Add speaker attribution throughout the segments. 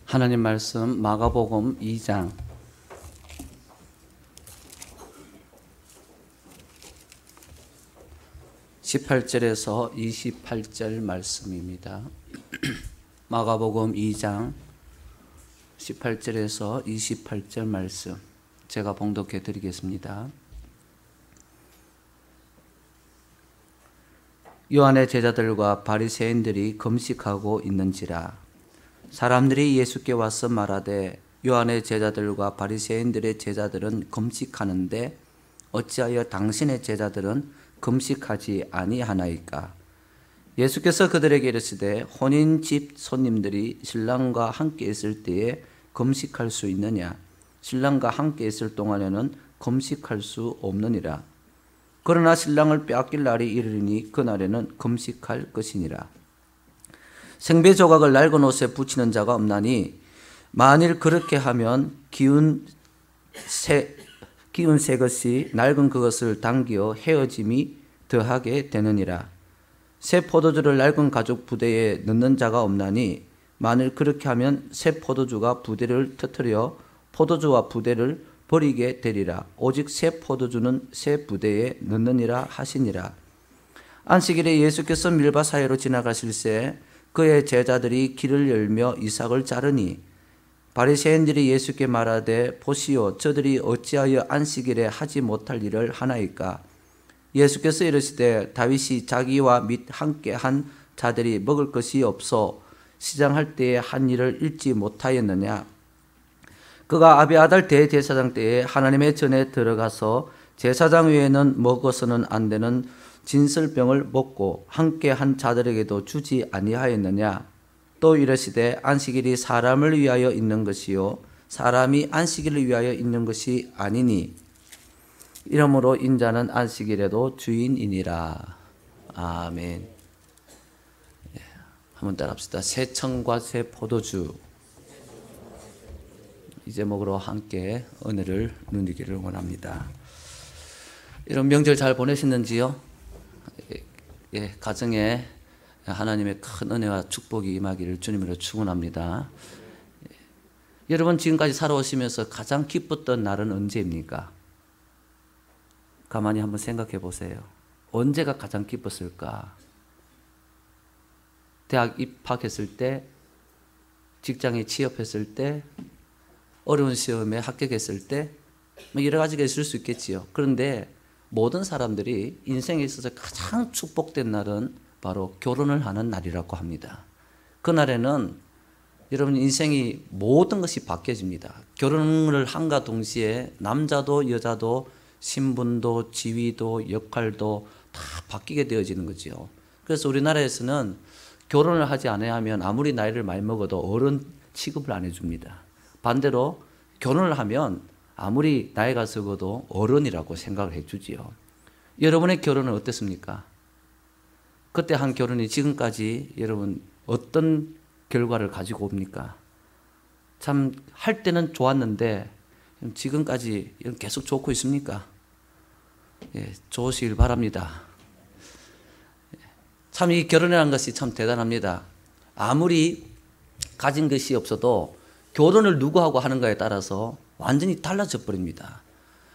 Speaker 1: 하나님 말씀 마가복음 2장 18절에서 28절 말씀입니다. 마가복음 2장 18절에서 28절 말씀 제가 봉독해 드리겠습니다. 요한의 제자들과 바리새인들이 금식하고 있는지라 사람들이 예수께 와서 말하되 요한의 제자들과 바리새인들의 제자들은 금식하는데 어찌하여 당신의 제자들은 금식하지 아니하나이까? 예수께서 그들에게 이르시되 혼인집 손님들이 신랑과 함께 있을 때에 금식할 수 있느냐? 신랑과 함께 있을 동안에는 금식할 수 없느니라. 그러나 신랑을 빼앗길 날이 이르리니 그날에는 금식할 것이니라. 생배 조각을 낡은 옷에 붙이는 자가 없나니 만일 그렇게 하면 기운 새 것이 낡은 그것을 당기어 헤어짐이 더하게 되느니라. 새 포도주를 낡은 가죽 부대에 넣는 자가 없나니 만일 그렇게 하면 새 포도주가 부대를 터뜨려 포도주와 부대를 버리게 되리라. 오직 새 포도주는 새 부대에 넣느니라 하시니라. 안식일에 예수께서 밀밭 사이로 지나가실새 그의 제자들이 길을 열며 이삭을 자르니 바리새인들이 예수께 말하되 보시오 저들이 어찌하여 안식일에 하지 못할 일을 하나이까? 예수께서 이르시되 다윗이 자기와 및 함께 한 자들이 먹을 것이 없어 시장할 때에 한 일을 잊지 못하였느냐? 그가 아비아달 대제사장 때에 하나님의 전에 들어가서 제사장 외에는 먹어서는 안 되는 진설병을 먹고 함께 한 자들에게도 주지 아니하였느냐? 또 이르시되 안식일이 사람을 위하여 있는 것이요 사람이 안식일을 위하여 있는 것이 아니니 이러므로 인자는 안식일에도 주인이니라. 아멘. 한번 따라합시다. 새 청과 새 포도주 이 제목으로 함께 은혜를 누리기를 원합니다. 이런 명절 잘 보내셨는지요? 예, 가정에 하나님의 큰 은혜와 축복이 임하기를 주님으로 축원합니다. 예, 여러분 지금까지 살아오시면서 가장 기뻤던 날은 언제입니까? 가만히 한번 생각해 보세요. 언제가 가장 기뻤을까? 대학 입학했을 때, 직장에 취업했을 때, 어려운 시험에 합격했을 때, 여러 가지가 있을 수 있겠지요. 그런데 모든 사람들이 인생에 있어서 가장 축복된 날은 바로 결혼을 하는 날이라고 합니다. 그날에는 여러분 인생이 모든 것이 바뀌어집니다. 결혼을 함과 동시에 남자도 여자도 신분도 지위도 역할도 다 바뀌게 되어지는 거죠. 그래서 우리나라에서는 결혼을 하지 않으면 아무리 나이를 많이 먹어도 어른 취급을 안 해줍니다. 반대로 결혼을 하면 아무리 나이가 적어도 어른이라고 생각을 해주지요. 여러분의 결혼은 어땠습니까? 그때 한 결혼이 지금까지 여러분 어떤 결과를 가지고 옵니까? 참 할 때는 좋았는데 지금까지 계속 좋고 있습니까? 예, 좋으시길 바랍니다. 참 이 결혼이라는 것이 참 대단합니다. 아무리 가진 것이 없어도 결혼을 누구하고 하는가에 따라서 완전히 달라져 버립니다.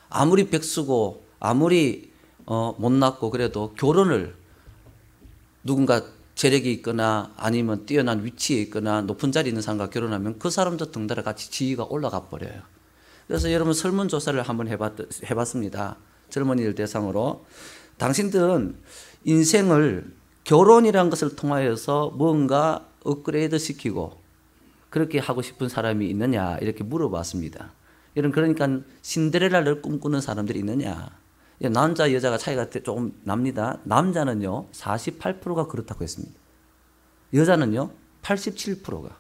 Speaker 1: 아무리 백수고 아무리 못났고 그래도 결혼을 누군가 재력이 있거나 아니면 뛰어난 위치에 있거나 높은 자리에 있는 사람과 결혼하면 그 사람도 덩달아 같이 지위가 올라가 버려요. 그래서 여러분 설문조사를 한번 해봤습니다. 젊은이들 대상으로. 당신들은 인생을 결혼이라는 것을 통하여서 뭔가 업그레이드 시키고 그렇게 하고 싶은 사람이 있느냐 이렇게 물어봤습니다. 여러분 그러니까 신데렐라를 꿈꾸는 사람들이 있느냐. 남자 여자가 차이가 조금 납니다. 남자는요 48%가 그렇다고 했습니다. 여자는요 87%가.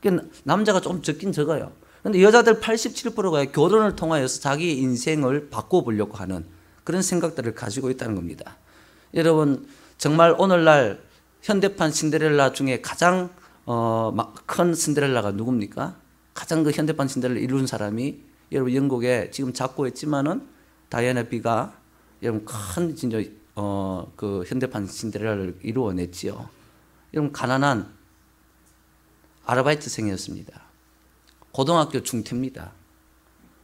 Speaker 1: 그러니까 남자가 좀 적긴 적어요. 그런데 여자들 87%가 결혼을 통하여서 자기의 인생을 바꿔보려고 하는 그런 생각들을 가지고 있다는 겁니다. 여러분 정말 오늘날 현대판 신데렐라 중에 가장 큰 신데렐라가 누굽니까? 가장 그 현대판 신데렐라를 이룬 사람이 여러분 영국에 지금 작고했지만은 다이애나 비가 여러분 큰 진짜 그 현대판 신데렐라를 이루어냈지요. 여러분 가난한 아르바이트생이었습니다. 고등학교 중퇴입니다.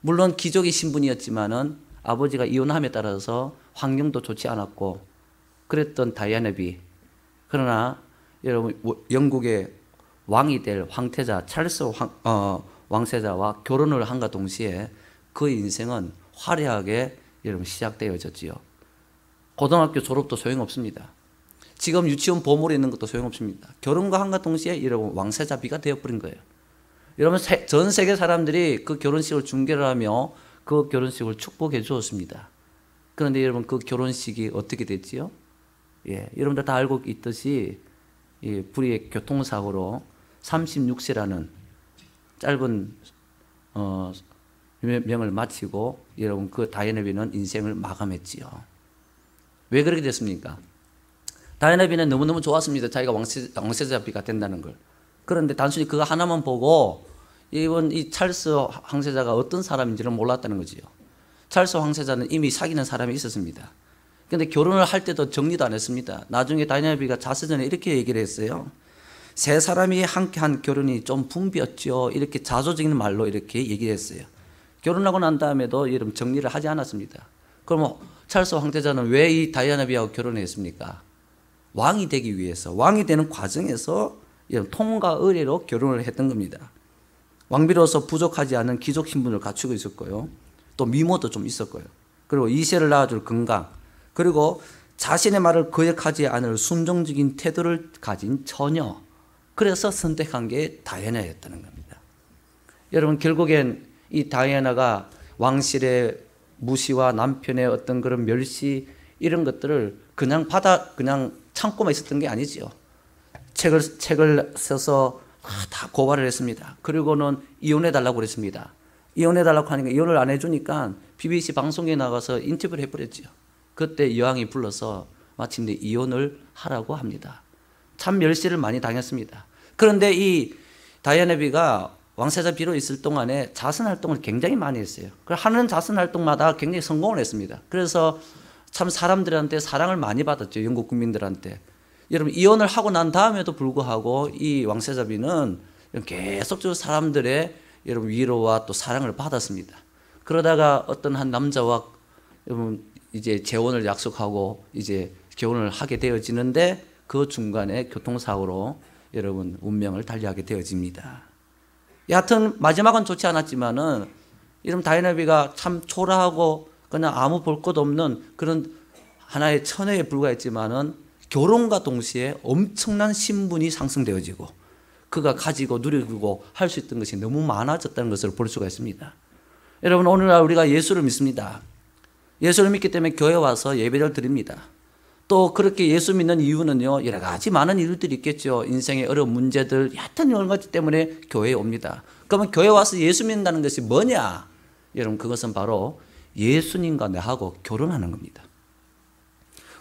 Speaker 1: 물론 기족의 신분이었지만은 아버지가 이혼함에 따라서 환경도 좋지 않았고 그랬던 다이애나비. 그러나 여러분 영국의 왕이 될 황태자 찰스 왕세자와 결혼을 한과 동시에 그 인생은 화려하게 여러분 시작되어졌지요. 고등학교 졸업도 소용없습니다. 지금 유치원 보물에 있는 것도 소용없습니다. 결혼과 한과 동시에 여러분 왕세자비가 되어버린 거예요. 여러분 전 세계 사람들이 그 결혼식을 중계를 하며 그 결혼식을 축복해 주었습니다. 그런데 여러분 그 결혼식이 어떻게 됐지요? 예, 여러분들 다 알고 있듯이 불의의 교통사고로 36세라는 짧은 명을 마치고 여러분 그 다이애나비는 인생을 마감했지요. 왜 그렇게 됐습니까? 다이애나비는 너무너무 좋았습니다. 자기가 왕세자비가 된다는 걸. 그런데 단순히 그거 하나만 보고 이 찰스 황세자가 어떤 사람인지를 몰랐다는 거지요. 찰스 황세자는 이미 사귀는 사람이 있었습니다. 그런데 결혼을 할 때도 정리도 안 했습니다. 나중에 다이애나비가 자서전에 이렇게 얘기를 했어요. 세 사람이 함께한 결혼이 좀 붐비었죠. 이렇게 자조적인 말로 이렇게 얘기를 했어요. 결혼하고 난 다음에도 여러분 정리를 하지 않았습니다. 그럼 찰스 황태자는 왜 이 다이애나비하고 결혼했습니까? 왕이 되기 위해서, 왕이 되는 과정에서 통과 의례로 결혼을 했던 겁니다. 왕비로서 부족하지 않은 귀족 신분을 갖추고 있었고요. 또 미모도 좀 있었고요. 그리고 2세를 낳아줄 건강, 그리고 자신의 말을 거역하지 않을 순종적인 태도를 가진 처녀. 그래서 선택한 게 다이애나였다는 겁니다. 여러분 결국엔 이 다이애나가 왕실의 무시와 남편의 어떤 그런 멸시 이런 것들을 그냥 참고만 있었던 게 아니지요. 책을 써서 다 고발을 했습니다. 그리고는 이혼해달라고 그랬습니다. 이혼해달라고 하니까 이혼을 안 해주니까 BBC 방송에 나가서 인터뷰를 해버렸죠. 그때 여왕이 불러서 마침내 이혼을 하라고 합니다. 참 멸시를 많이 당했습니다. 그런데 이 다이애나비가 왕세자비로 있을 동안에 자선활동을 굉장히 많이 했어요. 하는 자선활동마다 굉장히 성공을 했습니다. 그래서 참 사람들한테 사랑을 많이 받았죠. 영국 국민들한테. 여러분 이혼을 하고 난 다음에도 불구하고 이 왕세자비는 계속적으로 사람들의 여러분 위로와 또 사랑을 받았습니다. 그러다가 어떤 한 남자와 여러분 이제 재혼을 약속하고 이제 결혼을 하게 되어지는데 그 중간에 교통사고로 여러분 운명을 달리하게 되어집니다. 여하튼 마지막은 좋지 않았지만은 여러분 다이애나비가 참 초라하고 그냥 아무 볼 것 없는 그런 하나의 처녀에 불과했지만은 결혼과 동시에 엄청난 신분이 상승되어지고 그가 가지고 누리고 할 수 있던 것이 너무 많아졌다는 것을 볼 수가 있습니다. 여러분 오늘날 우리가 예수를 믿습니다. 예수를 믿기 때문에 교회 와서 예배를 드립니다. 또 그렇게 예수 믿는 이유는요 여러 가지 많은 이유들이 있겠죠. 인생의 어려운 문제들 얕은 여러 가지 때문에 교회에 옵니다. 그러면 교회 와서 예수 믿는다는 것이 뭐냐? 여러분 그것은 바로 예수님과 나하고 결혼하는 겁니다.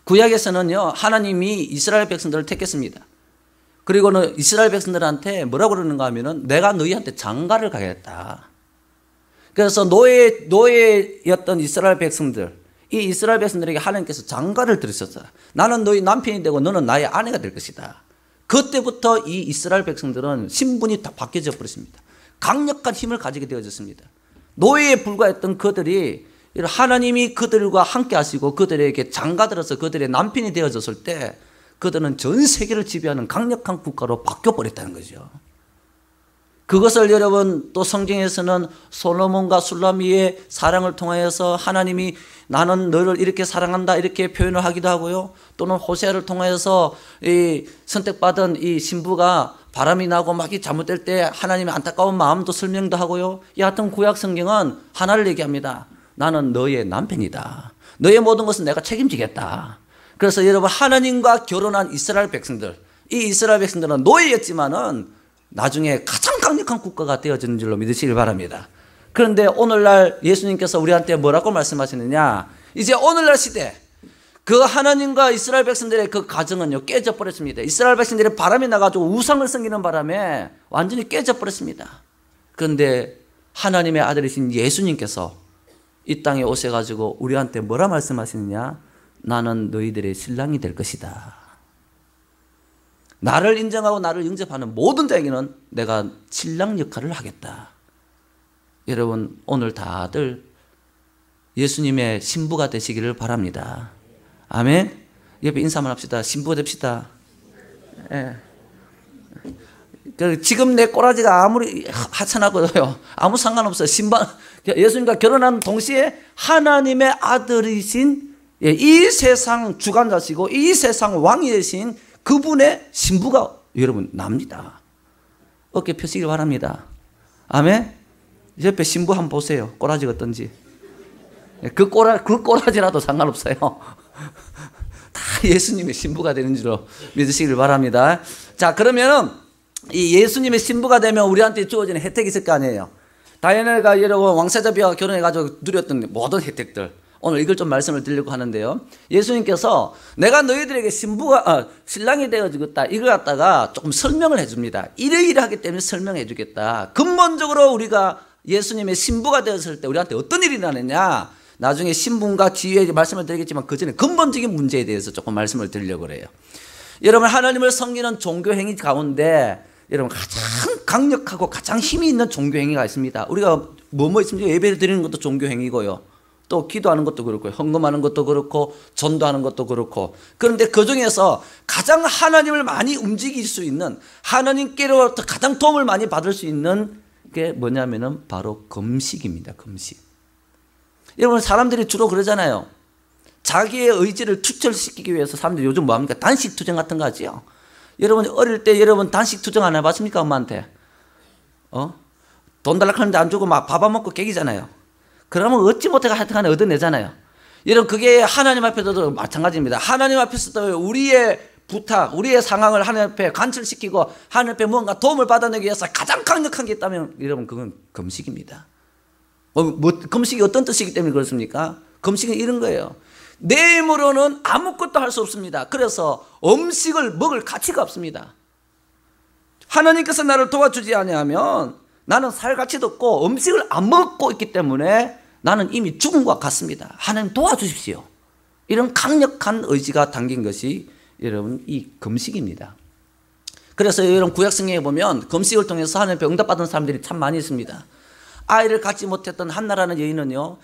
Speaker 1: 구약에서는요 하나님이 이스라엘 백성들을 택했습니다. 그리고는 이스라엘 백성들한테 뭐라고 그러는가 하면은 내가 너희한테 장가를 가겠다. 그래서 노예였던 이스라엘 백성들, 이 이스라엘 백성들에게 하나님께서 장가를 들으셨어요. 나는 너희 남편이 되고 너는 나의 아내가 될 것이다. 그때부터 이 이스라엘 백성들은 신분이 다 바뀌어져 버렸습니다. 강력한 힘을 가지게 되어졌습니다. 노예에 불과했던 그들이 하나님이 그들과 함께 하시고 그들에게 장가들어서 그들의 남편이 되어졌을 때 그들은 전 세계를 지배하는 강력한 국가로 바뀌어버렸다는 거죠. 그것을 여러분 또 성경에서는 솔로몬과 술라미의 사랑을 통하여서 하나님이 나는 너를 이렇게 사랑한다 이렇게 표현을 하기도 하고요. 또는 호세아를 통하여서 이 선택받은 이 신부가 바람이 나고 막 잘못될 때 하나님의 안타까운 마음도 설명도 하고요. 여하튼 구약 성경은 하나를 얘기합니다. 나는 너의 남편이다. 너의 모든 것은 내가 책임지겠다. 그래서 여러분 하나님과 결혼한 이스라엘 백성들, 이 이스라엘 백성들은 노예였지만은 나중에 가장 강력한 국가가 되어지는 줄로 믿으시길 바랍니다. 그런데 오늘날 예수님께서 우리한테 뭐라고 말씀하시느냐? 이제 오늘날 시대 그 하나님과 이스라엘 백성들의 그 가정은요 깨져버렸습니다. 이스라엘 백성들이 바람이 나가지고 우상을 섬기는 바람에 완전히 깨져버렸습니다. 그런데 하나님의 아들이신 예수님께서 이 땅에 오셔가지고 우리한테 뭐라 말씀하시느냐? 나는 너희들의 신랑이 될 것이다. 나를 인정하고 나를 영접하는 모든 자에게는 내가 신랑 역할을 하겠다. 여러분 오늘 다들 예수님의 신부가 되시기를 바랍니다. 아멘. 옆에 인사만 합시다. 신부가 됩시다. 예. 지금 내 꼬라지가 아무리 하찮아도요 아무 상관없어요. 예수님과 결혼한 동시에 하나님의 아들이신 이 세상 주관자시고 이 세상 왕이 되신 그분의 신부가 여러분 납니다. 어깨 펴시길 바랍니다. 아멘. 옆에 신부 한번 보세요. 꼬라지가 어떤지. 그 꼬라지라도 상관없어요. 다 예수님의 신부가 되는 줄로 믿으시길 바랍니다. 자, 그러면은 이 예수님의 신부가 되면 우리한테 주어지는 혜택이 있을 거 아니에요. 다이애나가 여러분 왕세자비와 결혼해가지고 누렸던 모든 혜택들, 오늘 이걸 좀 말씀을 드리려고 하는데요. 예수님께서 내가 너희들에게 신랑이 되어주겠다 이걸 갖다가 조금 설명을 해줍니다. 이러이러하기 때문에 설명해 주겠다. 근본적으로 우리가 예수님의 신부가 되었을 때 우리한테 어떤 일이 나느냐, 나중에 신분과 지위에 말씀을 드리겠지만 그 전에 근본적인 문제에 대해서 조금 말씀을 드리려고 그래요. 여러분, 하나님을 섬기는 종교 행위 가운데 여러분 가장 강력하고 가장 힘이 있는 종교 행위가 있습니다. 우리가 뭐 있습니까? 예배를 드리는 것도 종교 행위고요. 또 기도하는 것도 그렇고 헌금하는 것도 그렇고 전도하는 것도 그렇고. 그런데 그 중에서 가장 하나님을 많이 움직일 수 있는, 하나님께로 가장 도움을 많이 받을 수 있는 게 뭐냐면은 바로 금식입니다. 금식. 여러분, 사람들이 주로 그러잖아요. 자기의 의지를 투철시키기 위해서 사람들이 요즘 뭐 합니까? 단식 투정 같은 거 하지요. 여러분 어릴 때 여러분 단식 투정 안 해봤습니까? 엄마한테 돈 달라고 하는데 안 주고 막 밥 안 먹고 깨기잖아요. 그러면 어찌 못해가 하여튼간에 얻어내잖아요. 여러분 그게 하나님 앞에서도 마찬가지입니다. 하나님 앞에서도 우리의 부탁, 우리의 상황을 하나님 앞에 관철시키고 하나님 앞에 무언가 도움을 받아내기 위해서 가장 강력한 게 있다면 여러분 그건 금식입니다. 금식이 어떤 뜻이기 때문에 그렇습니까? 금식은 이런 거예요. 내 힘으로는 아무것도 할 수 없습니다. 그래서 음식을 먹을 가치가 없습니다. 하나님께서 나를 도와주지 않으면 나는 살 가치도 없고 음식을 안 먹고 있기 때문에 나는 이미 죽은 것 같습니다. 하나님 도와주십시오. 이런 강력한 의지가 담긴 것이 여러분 이 금식입니다. 그래서 여러분 구약성경에 보면 금식을 통해서 하나님 앞에 응답받은 사람들이 참 많이 있습니다. 아이를 갖지 못했던 한나라는 여인은요,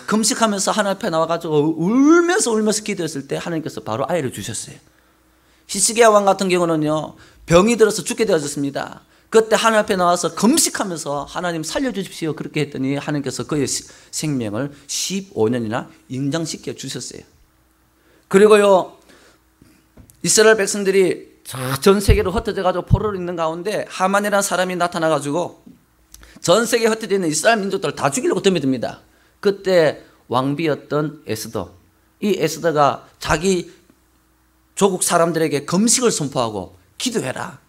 Speaker 1: 금식하면서 하나님 앞에 나와가지고 울면서 기도했을 때 하나님께서 바로 아이를 주셨어요. 히스기야 왕 같은 경우는요, 병이 들어서 죽게 되어졌습니다. 그때 하나님 앞에 나와서 금식하면서 하나님 살려주십시오 그렇게 했더니 하나님께서 그의 생명을 15년이나 인장시켜 주셨어요. 그리고요, 이스라엘 백성들이 전 세계로 흩어져가지고 포로로 있는 가운데 하만이라는 사람이 나타나가지고 전 세계에 흩어져 있는 이스라엘 민족들을 다 죽이려고 덤벼듭니다. 그때 왕비였던 에스더, 이 에스더가 자기 조국 사람들에게 금식을 선포하고 기도해라.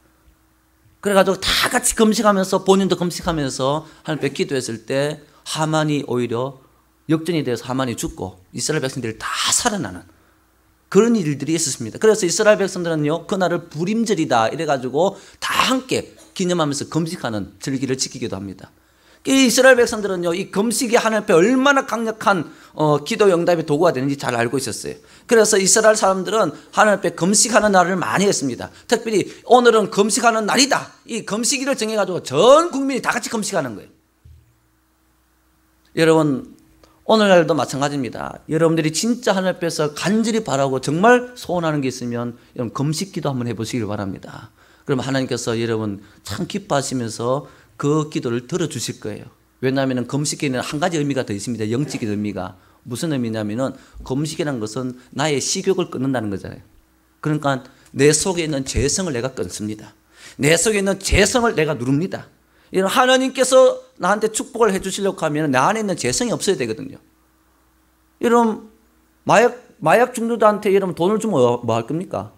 Speaker 1: 그래가지고 다 같이 금식하면서 본인도 금식하면서 하나님께 기도했을 때 하만이 오히려 역전이 되어서 하만이 죽고 이스라엘 백성들이 다 살아나는 그런 일들이 있었습니다. 그래서 이스라엘 백성들은요, 그날을 부림절이다 이래가지고 다 함께 기념하면서 금식하는 절기를 지키기도 합니다. 이 이스라엘 백성들은요, 이 금식이 하나님 앞에 얼마나 강력한 기도 응답의 도구가 되는지 잘 알고 있었어요. 그래서 이스라엘 사람들은 하나님 앞에 금식하는 날을 많이 했습니다. 특별히 오늘은 금식하는 날이다, 이 금식일을 정해가지고 전 국민이 다 같이 금식하는 거예요. 여러분 오늘날도 마찬가지입니다. 여러분들이 진짜 하나님 앞에서 간절히 바라고 정말 소원하는 게 있으면 여러분 금식기도 한번 해보시길 바랍니다. 그러면 하나님께서 여러분 참 기뻐하시면서 그 기도를 들어주실 거예요. 왜냐하면 금식에는 한 가지 의미가 더 있습니다. 영적인 의미가. 무슨 의미냐면은 금식이라는 것은 나의 식욕을 끊는다는 거잖아요. 그러니까 내 속에 있는 죄성을 내가 끊습니다. 내 속에 있는 죄성을 내가 누릅니다. 이런 하나님께서 나한테 축복을 해주시려고 하면 내 안에 있는 죄성이 없어야 되거든요. 여러분 마약 중독자한테 여러분 돈을 주면 뭐 할 겁니까?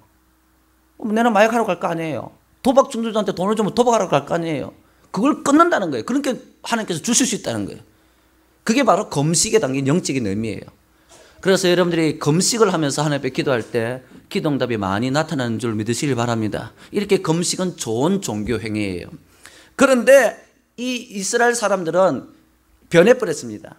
Speaker 1: 내가 마약하러 갈 거 아니에요. 도박 중독자한테 돈을 주면 도박하러 갈 거 아니에요. 그걸 끊는다는 거예요. 그러니까 하나님께서 주실 수 있다는 거예요. 그게 바로 금식에 담긴 영적인 의미예요. 그래서 여러분들이 금식을 하면서 하나님 앞에 기도할 때 기도응답이 많이 나타나는 줄 믿으시길 바랍니다. 이렇게 금식은 좋은 종교 행위예요. 그런데 이 이스라엘 사람들은 변해버렸습니다.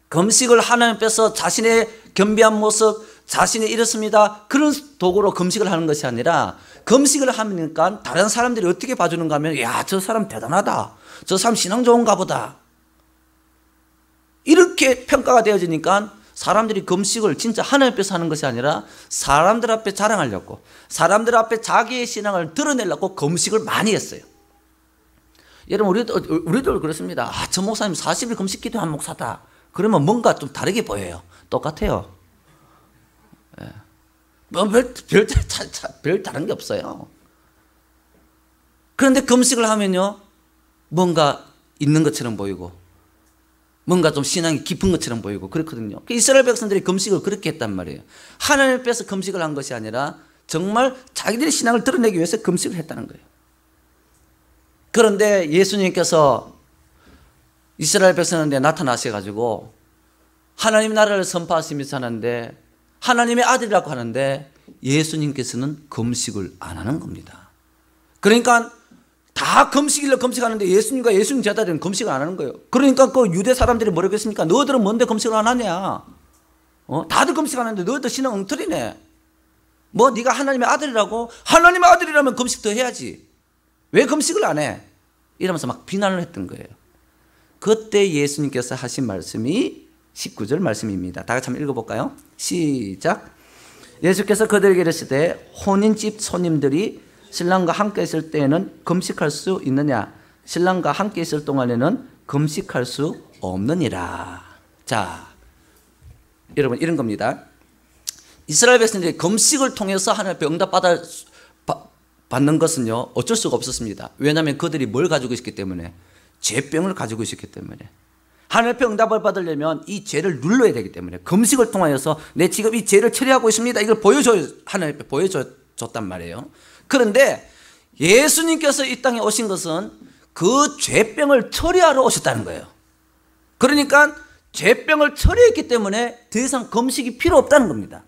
Speaker 1: 금식을 하나님 앞에서 자신의 겸비한 모습, 자신이 이렇습니다, 그런 도구로 금식을 하는 것이 아니라 금식을 하니까 다른 사람들이 어떻게 봐주는가 하면, 야, 저 사람 대단하다, 저 사람 신앙 좋은가 보다, 이렇게 평가가 되어지니까 사람들이 금식을 진짜 하나님 앞에서 하는 것이 아니라 사람들 앞에 자랑하려고, 사람들 앞에 자기의 신앙을 드러내려고 금식을 많이 했어요. 여러분, 우리도 그렇습니다. 저 목사님 40일 금식 기도한 목사다. 그러면 뭔가 좀 다르게 보여요. 똑같아요. 뭐 별 다른 게 없어요. 그런데 금식을 하면요, 뭔가 있는 것처럼 보이고, 뭔가 좀 신앙이 깊은 것처럼 보이고 그렇거든요. 이스라엘 백성들이 금식을 그렇게 했단 말이에요. 하나님 앞에서 금식을 한 것이 아니라 정말 자기들의 신앙을 드러내기 위해서 금식을 했다는 거예요. 그런데 예수님께서 이스라엘 백성한테 나타나셔가지고 하나님 나라를 선포하시면서 하는데, 하나님의 아들이라고 하는데 예수님께서는 금식을 안 하는 겁니다. 그러니까 다 금식일로 금식하는데 예수님과 예수님 제자들은 금식을 안 하는 거예요. 그러니까 그 유대 사람들이 뭐라고 했습니까? 너희들은 뭔데 금식을 안 하냐? 다들 금식하는데 너희들 신앙 엉터리네. 뭐 네가 하나님의 아들이라고? 하나님의 아들이라면 금식 더 해야지. 왜 금식을 안 해? 이러면서 막 비난을 했던 거예요. 그때 예수님께서 하신 말씀이 19절 말씀입니다. 다 같이 한번 읽어볼까요? 시작. 예수께서 그들에게 이르시되 혼인집 손님들이 신랑과 함께 있을 때에는 금식할 수 있느냐? 신랑과 함께 있을 동안에는 금식할 수 없느니라. 자, 여러분, 이런 겁니다. 이스라엘 백성들이 금식을 통해서 하나님 앞에 응답받는 것은요, 어쩔 수가 없었습니다. 왜냐하면 그들이 뭘 가지고 있었기 때문에? 죄병을 가지고 있었기 때문에. 하나님 앞에 응답을 받으려면 이 죄를 눌러야 되기 때문에 금식을 통하여서 내 지금 이 죄를 처리하고 있습니다, 이걸 보여줘요. 하나님 앞에 보여줬단 말이에요. 그런데 예수님께서 이 땅에 오신 것은 그 죄병을 처리하러 오셨다는 거예요. 그러니까 죄병을 처리했기 때문에 더 이상 금식이 필요 없다는 겁니다.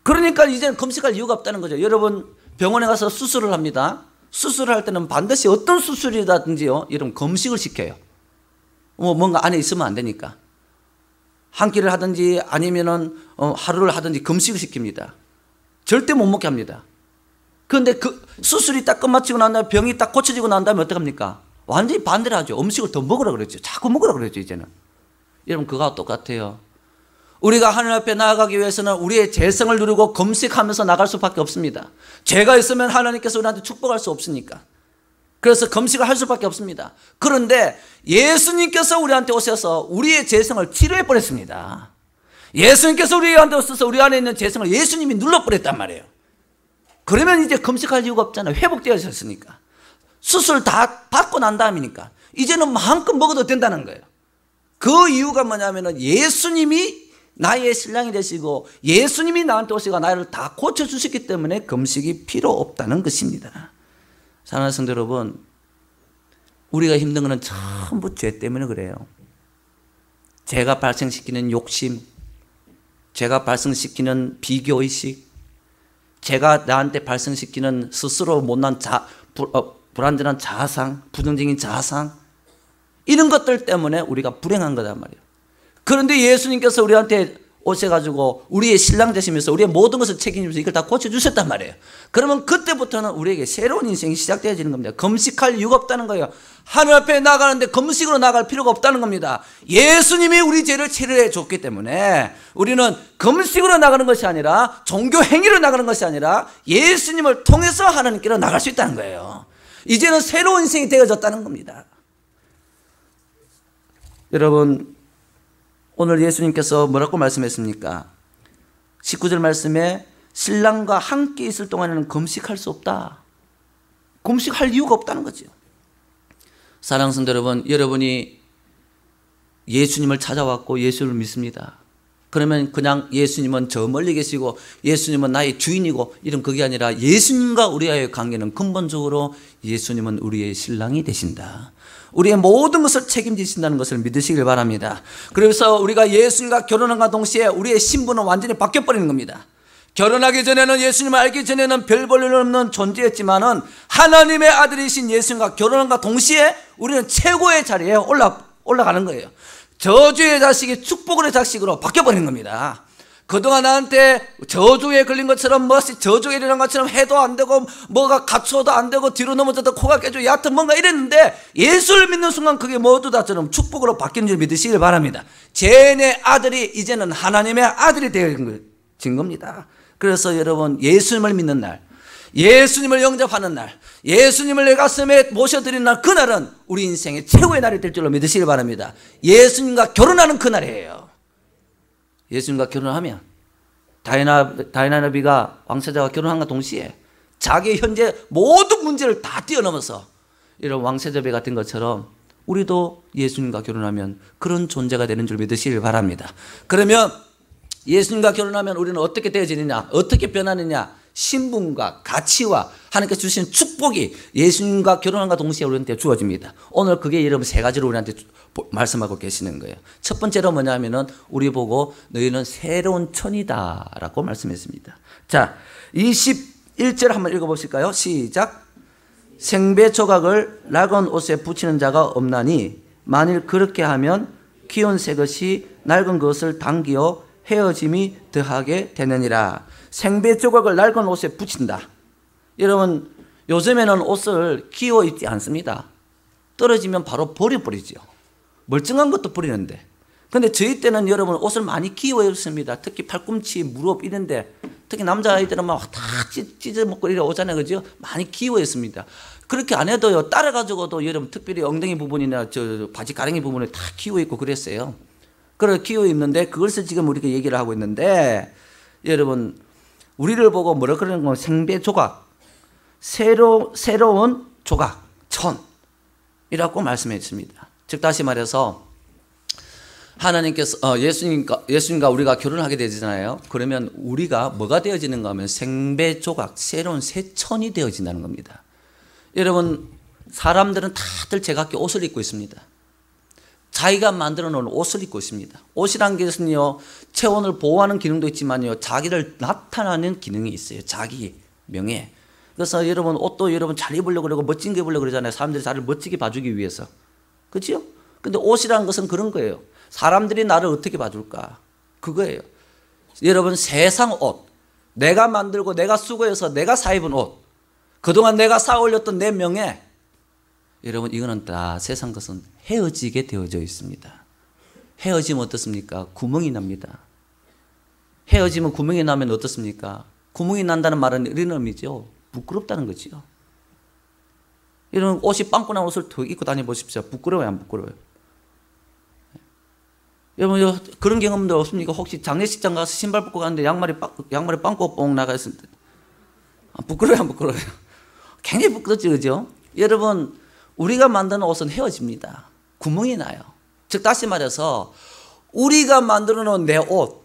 Speaker 1: 그러니까 이제는 금식할 이유가 없다는 거죠. 여러분, 병원에 가서 수술을 합니다. 수술을 할 때는 반드시 어떤 수술이라든지요, 여러분, 금식을 시켜요. 뭔가 안에 있으면 안 되니까. 한 끼를 하든지 아니면은 하루를 하든지 금식을 시킵니다. 절대 못 먹게 합니다. 그런데 그 수술이 딱 끝마치고 난 다음에 병이 딱 고쳐지고 난 다음에 어떡합니까? 완전히 반대를 하죠. 음식을 더 먹으라 그랬죠. 자꾸 먹으라 그랬죠, 이제는. 여러분, 그거와 똑같아요. 우리가 하나님 앞에 나아가기 위해서는 우리의 죄성을 누리고 금식하면서 나갈 수밖에 없습니다. 죄가 있으면 하나님께서 우리한테 축복할 수 없으니까. 그래서 금식을 할 수밖에 없습니다. 그런데 예수님께서 우리한테 오셔서 우리의 죄성을 치료해 버렸습니다. 예수님께서 우리한테 오셔서 우리 안에 있는 죄성을 예수님이 눌러버렸단 말이에요. 그러면 이제 금식할 이유가 없잖아요. 회복되어졌으니까. 수술 다 받고 난 다음이니까 이제는 마음껏 먹어도 된다는 거예요. 그 이유가 뭐냐면은 예수님이 나의 신랑이 되시고 예수님이 나한테 오시고 나를 다 고쳐주셨기 때문에 금식이 필요 없다는 것입니다. 사랑하는 성도 여러분, 우리가 힘든 것은 전부 죄 때문에 그래요. 죄가 발생시키는 욕심, 죄가 발생시키는 비교의식, 죄가 나한테 발생시키는 스스로 못난 불완전한 자아상, 부정적인 자아상, 이런 것들 때문에 우리가 불행한 거단 말이에요. 그런데 예수님께서 우리한테 오셔가지고 우리의 신랑 되시면서 우리의 모든 것을 책임지면서 이걸 다 고쳐주셨단 말이에요. 그러면 그때부터는 우리에게 새로운 인생이 시작되어지는 겁니다. 금식할 이유가 없다는 거예요. 하늘 앞에 나가는데 금식으로 나갈 필요가 없다는 겁니다. 예수님이 우리 죄를 치료해 줬기 때문에 우리는 금식으로 나가는 것이 아니라 종교 행위로 나가는 것이 아니라 예수님을 통해서 하나님께로 나갈 수 있다는 거예요. 이제는 새로운 인생이 되어졌다는 겁니다. 여러분, 오늘 예수님께서 뭐라고 말씀했습니까? 19절 말씀에 신랑과 함께 있을 동안에는 금식할 수 없다. 금식할 이유가 없다는 거죠. 사랑하는 성도 여러분, 여러분이 예수님을 찾아왔고 예수를 믿습니다. 그러면 그냥 예수님은 저 멀리 계시고 예수님은 나의 주인이고 이런 그게 아니라 예수님과 우리와의 관계는 근본적으로 예수님은 우리의 신랑이 되신다. 우리의 모든 것을 책임지신다는 것을 믿으시길 바랍니다. 그래서 우리가 예수님과 결혼함과 동시에 우리의 신분은 완전히 바뀌어버리는 겁니다. 결혼하기 전에는 예수님을 알기 전에는 별 볼 일 없는 존재였지만은 하나님의 아들이신 예수님과 결혼함과 동시에 우리는 최고의 자리에 올라가는 거예요. 저주의 자식이 축복의 자식으로 바뀌어버리는 겁니다. 그동안 나한테 저주에 걸린 것처럼, 무엇이 저주에 일어난 것처럼 해도 안 되고, 뭐가 갖춰도 안 되고, 뒤로 넘어져도 코가 깨지고, 여하튼 뭔가 이랬는데, 예수를 믿는 순간 그게 모두 다처럼 축복으로 바뀐 줄 믿으시길 바랍니다. 제 아들이 이제는 하나님의 아들이 되어진 겁니다. 그래서 여러분, 예수님을 믿는 날, 예수님을 영접하는 날, 예수님을 내 가슴에 모셔드리는 날, 그날은 우리 인생의 최고의 날이 될 줄로 믿으시길 바랍니다. 예수님과 결혼하는 그날이에요. 예수님과 결혼하면 다이나비가 왕세자와 결혼함과 동시에 자기 현재 모든 문제를 다 뛰어넘어서 이런 왕세자배 같은 것처럼 우리도 예수님과 결혼하면 그런 존재가 되는 줄 믿으시길 바랍니다. 그러면 예수님과 결혼하면 우리는 어떻게 되어지느냐, 어떻게 변하느냐, 신분과 가치와 하나님께서 주신 축복이 예수님과 결혼함과 동시에 우리한테 주어집니다. 오늘 그게 여러분 세 가지로 우리한테 말씀하고 계시는 거예요. 첫 번째로 뭐냐면은 우리 보고 너희는 새로운 천이다 라고 말씀했습니다. 자, 21절 한번 읽어보실까요? 시작. 생배 조각을 낡은 옷에 붙이는 자가 없나니 만일 그렇게 하면 귀한 새 것이 낡은 것을 당기어 헤어짐이 더하게 되느니라. 생배 조각을 낡은 옷에 붙인다. 여러분, 요즘에는 옷을 끼워 입지 않습니다. 떨어지면 바로 버려버리죠. 멀쩡한 것도 버리는데. 근데 저희 때는 여러분 옷을 많이 끼워 입습니다. 특히 팔꿈치, 무릎 이런데, 특히 남자아이들은 막 다 찢어먹고 이래 오잖아요. 그죠? 많이 끼워 입습니다. 그렇게 안 해도요, 따라가지고도 여러분 특별히 엉덩이 부분이나 저 바지 가랑이 부분에 다 끼워 입고 그랬어요. 그걸 끼워 입는데 그것을 지금 우리가 얘기를 하고 있는데, 여러분, 우리를 보고 뭐라 그러는 건 생배 조각, 새로운 조각, 천이라고 말씀했습니다. 즉 다시 말해서 하나님께서 예수님과 우리가 결혼하게 되잖아요. 그러면 우리가 뭐가 되어지는가 하면 생배 조각, 새로운 새 천이 되어진다는 겁니다. 여러분, 사람들은 다들 제각기 옷을 입고 있습니다. 자기가 만들어 놓은 옷을 입고 있습니다. 옷이란 것은요, 체온을 보호하는 기능도 있지만요, 자기를 나타나는 기능이 있어요. 자기 명예. 그래서 여러분 옷도 여러분 잘 입으려고 그러고 멋진 거 입으려고 그러잖아요. 사람들이 나를 멋지게 봐주기 위해서. 그렇죠? 근데 옷이라는 것은 그런 거예요. 사람들이 나를 어떻게 봐줄까? 그거예요. 여러분, 세상 옷, 내가 만들고 내가 수고해서 내가 사 입은 옷, 그동안 내가 쌓아 올렸던 내 명예, 여러분 이거는 다 세상 것은 헤어지게 되어져 있습니다. 헤어지면 어떻습니까? 구멍이 납니다. 헤어지면 구멍이 나면 어떻습니까? 구멍이 난다는 말은 이런 의미죠. 부끄럽다는 거죠. 이런 옷이 빵꾸 난 옷을 더 입고 다녀보십시오. 부끄러워요, 안 부끄러워요? 여러분 그런 경험도 없습니까? 혹시 장례식장 가서 신발 벗고 갔는데 양말에 빵꾸 뽕 나가 있을 때 부끄러워요, 안 부끄러워요? 굉장히 부끄럽죠, 그죠? 여러분, 우리가 만드는 옷은 헤어집니다. 구멍이 나요. 즉 다시 말해서 우리가 만들어 놓은 내 옷,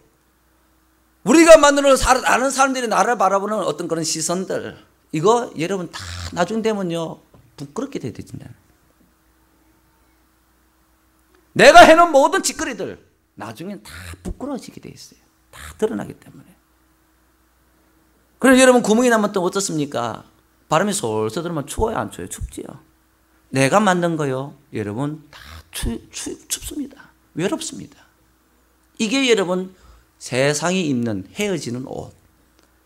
Speaker 1: 우리가 만들어 놓은 아는 사람들이 나를 바라보는 어떤 그런 시선들, 이거 여러분 다 나중 되면요 부끄럽게 되어진다. 내가 해놓은 모든 짓거리들 나중엔 다 부끄러워지게 돼 있어요. 다 드러나기 때문에. 그래서 여러분 구멍이 나면 또 어떻습니까? 바람이 솔솔 들으면 추워요, 안 추워요? 춥지요. 내가 만든 거요, 여러분 다 춥습니다. 외롭습니다. 이게 여러분 세상이 입는 헤어지는 옷.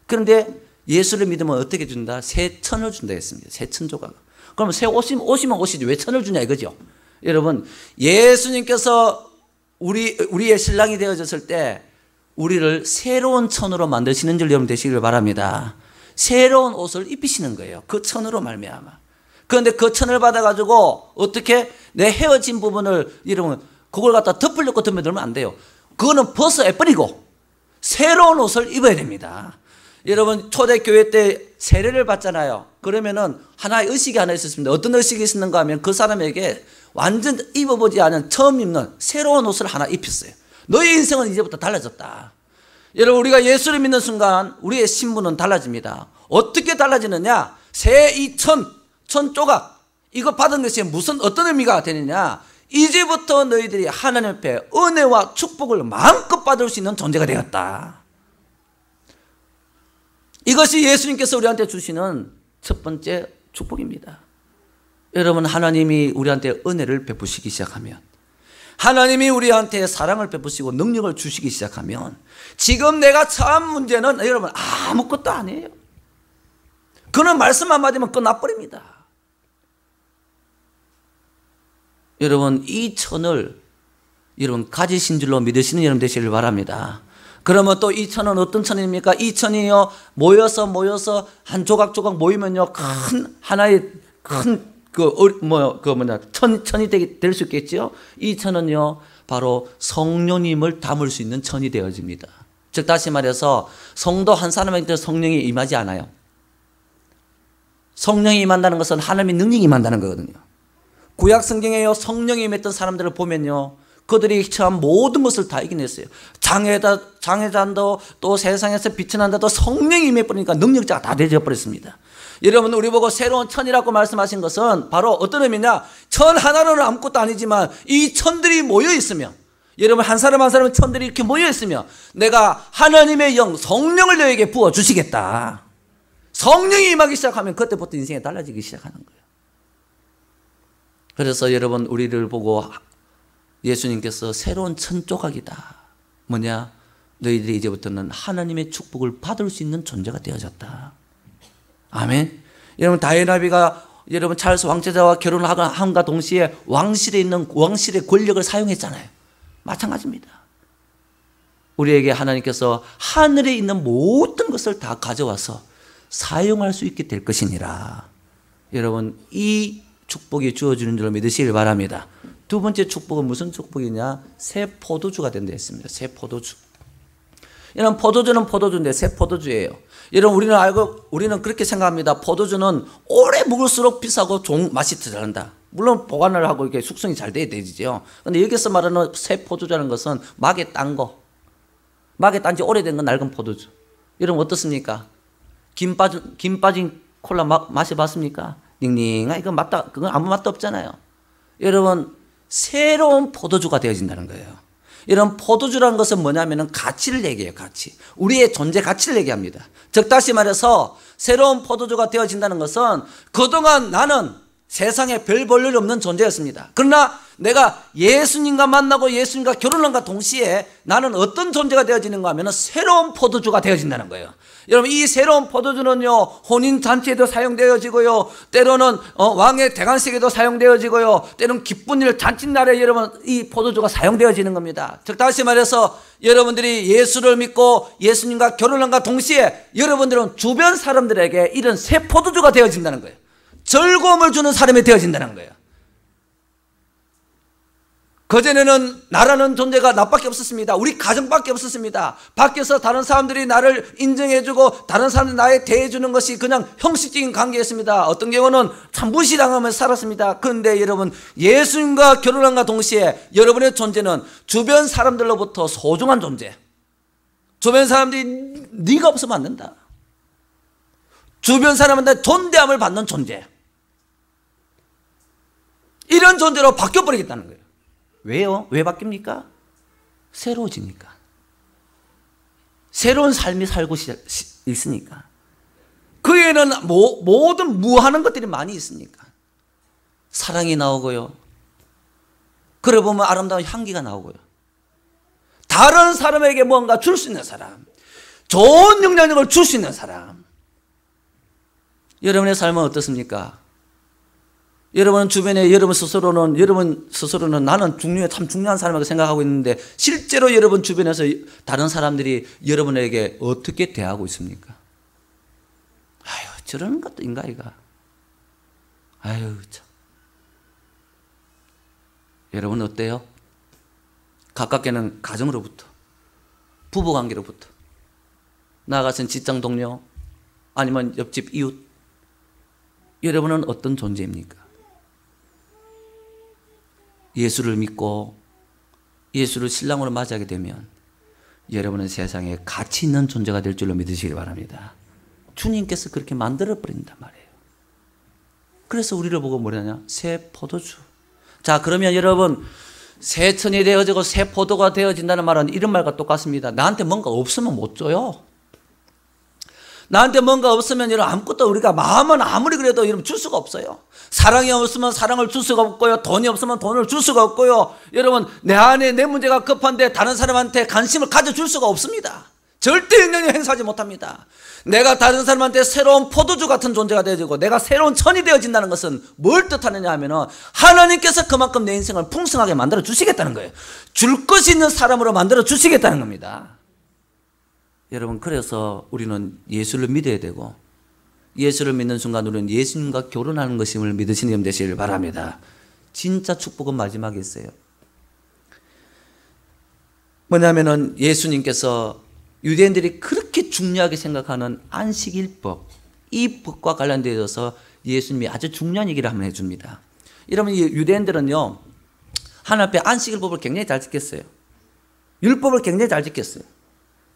Speaker 1: 그런데 예수를 믿으면 어떻게 준다? 새 천을 준다 했습니다. 새 천 조각. 그러면 새 옷이면 옷이지 왜 천을 주냐 이거죠. 여러분, 예수님께서 우리의 신랑이 되어졌을 때 우리를 새로운 천으로 만드시는 줄 여러분 되시길 바랍니다. 새로운 옷을 입히시는 거예요. 그 천으로 말미암아. 그런데 그 천을 받아가지고 어떻게 내 헤어진 부분을 여러분 그걸 갖다 덮으려고 덮어두면 안 돼요. 그거는 벗어버리고 새로운 옷을 입어야 됩니다. 여러분 초대교회 때 세례를 받잖아요. 그러면은 하나의 의식이 하나 있었습니다. 어떤 의식이 있었는가 하면 그 사람에게 완전 입어보지 않은 처음 입는 새로운 옷을 하나 입혔어요. 너의 인생은 이제부터 달라졌다. 여러분 우리가 예수를 믿는 순간 우리의 신분은 달라집니다. 어떻게 달라지느냐? 새 이 천 조각 이거 받은 것이 어떤 의미가 되느냐? 이제부터 너희들이 하나님 앞에 은혜와 축복을 마음껏 받을 수 있는 존재가 되었다. 이것이 예수님께서 우리한테 주시는 첫 번째 축복입니다. 여러분 하나님이 우리한테 은혜를 베푸시기 시작하면 하나님이 우리한테 사랑을 베푸시고 능력을 주시기 시작하면 지금 내가 처한 문제는 여러분 아무것도 아니에요. 그는 말씀 한마디면 끝나버립니다. 여러분 이 천을 여러분 가지신 줄로 믿으시는 여러분 되시길 바랍니다. 그러면 또 이 천은 어떤 천입니까? 이 천이요 모여서 한 조각조각 모이면요 큰 하나의 큰 천이 될 수 있겠죠. 이 천은요 바로 성령님을 담을 수 있는 천이 되어집니다. 즉 다시 말해서 성도 한 사람에게 성령이 임하지 않아요. 성령이 임한다는 것은 하나님의 능력이 임한다는 거거든요. 구약 성경에요 성령이 임했던 사람들을 보면요 그들이 처한 모든 것을 다 이겨냈어요. 장애자도 또 세상에서 빛이 난다도 성령이 임해버리니까 능력자가 다 되어버렸습니다. 여러분 우리 보고 새로운 천이라고 말씀하신 것은 바로 어떤 의미냐, 천 하나로는 아무것도 아니지만 이 천들이 모여 있으면, 여러분 한 사람 한 사람은 천들이 이렇게 모여 있으면 내가 하나님의 영 성령을 너에게 부어주시겠다, 성령이 임하기 시작하면 그때부터 인생이 달라지기 시작하는 거예요. 그래서 여러분 우리를 보고 예수님께서 새로운 천 조각이다, 뭐냐, 너희들이 이제부터는 하나님의 축복을 받을 수 있는 존재가 되어졌다. 아멘. 여러분 다이애나비가 여러분 찰스 왕제자와 결혼을 함과 동시에 왕실에 있는 왕실의 권력을 사용했잖아요. 마찬가지입니다. 우리에게 하나님께서 하늘에 있는 모든 것을 다 가져와서 사용할 수 있게 될 것이니라. 여러분 이 축복이 주어지는 줄 믿으시길 바랍니다. 두 번째 축복은 무슨 축복이냐, 새 포도주가 된다 했습니다. 새 포도주. 이런 포도주는 포도주인데 새 포도주예요. 여러분 우리는 그렇게 생각합니다. 포도주는 오래 묵을수록 비싸고 맛이 더 잘난다. 물론 보관을 하고 이렇게 숙성이 잘 돼야 되지요. 그런데 여기서 말하는 새 포도주라는 것은 막에 딴 거, 막에 딴 지 오래된 건 낡은 포도주. 여러분 어떻습니까? 김 빠진 콜라 마셔봤습니까? 닝닝아 이거 맛다, 그건 아무 맛도 없잖아요. 여러분 새로운 포도주가 되어진다는 거예요. 이런 포도주라는 것은 뭐냐면은 가치를 얘기해요. 가치. 우리의 존재 가치를 얘기합니다. 즉 다시 말해서 새로운 포도주가 되어진다는 것은 그동안 나는 세상에 별 볼 일 없는 존재였습니다. 그러나 내가 예수님과 만나고 예수님과 결혼한과 동시에 나는 어떤 존재가 되어지는가 하면 새로운 포도주가 되어진다는 거예요. 여러분 이 새로운 포도주는요 혼인잔치에도 사용되어지고요, 때로는 왕의 대관식에도 사용되어지고요, 때로는 기쁜 일 잔칫날에 여러분 이 포도주가 사용되어지는 겁니다. 즉 다시 말해서 여러분들이 예수를 믿고 예수님과 결혼한과 동시에 여러분들은 주변 사람들에게 이런 새 포도주가 되어진다는 거예요. 즐거움을 주는 사람이 되어진다는 거예요. 그전에는 나라는 존재가 나밖에 없었습니다. 우리 가정밖에 없었습니다. 밖에서 다른 사람들이 나를 인정해주고 다른 사람들이 나에 대해주는 것이 그냥 형식적인 관계였습니다. 어떤 경우는 참 무시당하면서 살았습니다. 그런데 여러분 예수님과 결혼함과 동시에 여러분의 존재는 주변 사람들로부터 소중한 존재, 주변 사람들이 네가 없으면 안 된다, 주변 사람한테 존대함을 받는 존재, 이런 존재로 바뀌어버리겠다는 거예요. 왜요? 왜 바뀝니까? 새로워지니까. 새로운 삶이 살고 있으니까. 그에는 모든 무한한 것들이 많이 있으니까. 사랑이 나오고요, 그래 보면 아름다운 향기가 나오고요, 다른 사람에게 뭔가 줄 수 있는 사람, 좋은 영향력을 줄 수 있는 사람. 여러분의 삶은 어떻습니까? 여러분 주변에 여러분 스스로는 나는 참 중요한 사람이라고 생각하고 있는데 실제로 여러분 주변에서 다른 사람들이 여러분에게 어떻게 대하고 있습니까? 아유 저러는 것도 인간이가. 아유 참. 여러분 어때요? 가깝게는 가정으로부터, 부부관계로부터, 나아가서는 직장 동료, 아니면 옆집 이웃, 여러분은 어떤 존재입니까? 예수를 믿고 예수를 신랑으로 맞이하게 되면 여러분은 세상에 가치 있는 존재가 될 줄로 믿으시기 바랍니다. 주님께서 그렇게 만들어버린단 말이에요. 그래서 우리를 보고 뭐냐냐? 새 포도주. 자 그러면 여러분 새 천이 되어지고 새 포도가 되어진다는 말은 이런 말과 똑같습니다. 나한테 뭔가 없으면 못 줘요. 나한테 뭔가 없으면 여러분 아무것도 우리가 마음은 아무리 그래도 여러분 줄 수가 없어요. 사랑이 없으면 사랑을 줄 수가 없고요. 돈이 없으면 돈을 줄 수가 없고요. 여러분 내 안에 내 문제가 급한데 다른 사람한테 관심을 가져줄 수가 없습니다. 절대 영향력을 행사하지 못합니다. 내가 다른 사람한테 새로운 포도주 같은 존재가 되어지고 내가 새로운 천이 되어진다는 것은 뭘 뜻하느냐 하면은 하나님께서 그만큼 내 인생을 풍성하게 만들어 주시겠다는 거예요. 줄 것이 있는 사람으로 만들어 주시겠다는 겁니다. 여러분 그래서 우리는 예수를 믿어야 되고 예수를 믿는 순간 우리는 예수님과 결혼하는 것임을 믿으시는 분 되시길 바랍니다. 진짜 축복은 마지막에 있어요. 뭐냐면은 예수님께서 유대인들이 그렇게 중요하게 생각하는 안식일법, 이 법과 관련되어서 예수님이 아주 중요한 얘기를 한번 해줍니다. 여러분 유대인들은요 하나님 앞에 안식일법을 굉장히 잘 지켰어요. 율법을 굉장히 잘 지켰어요.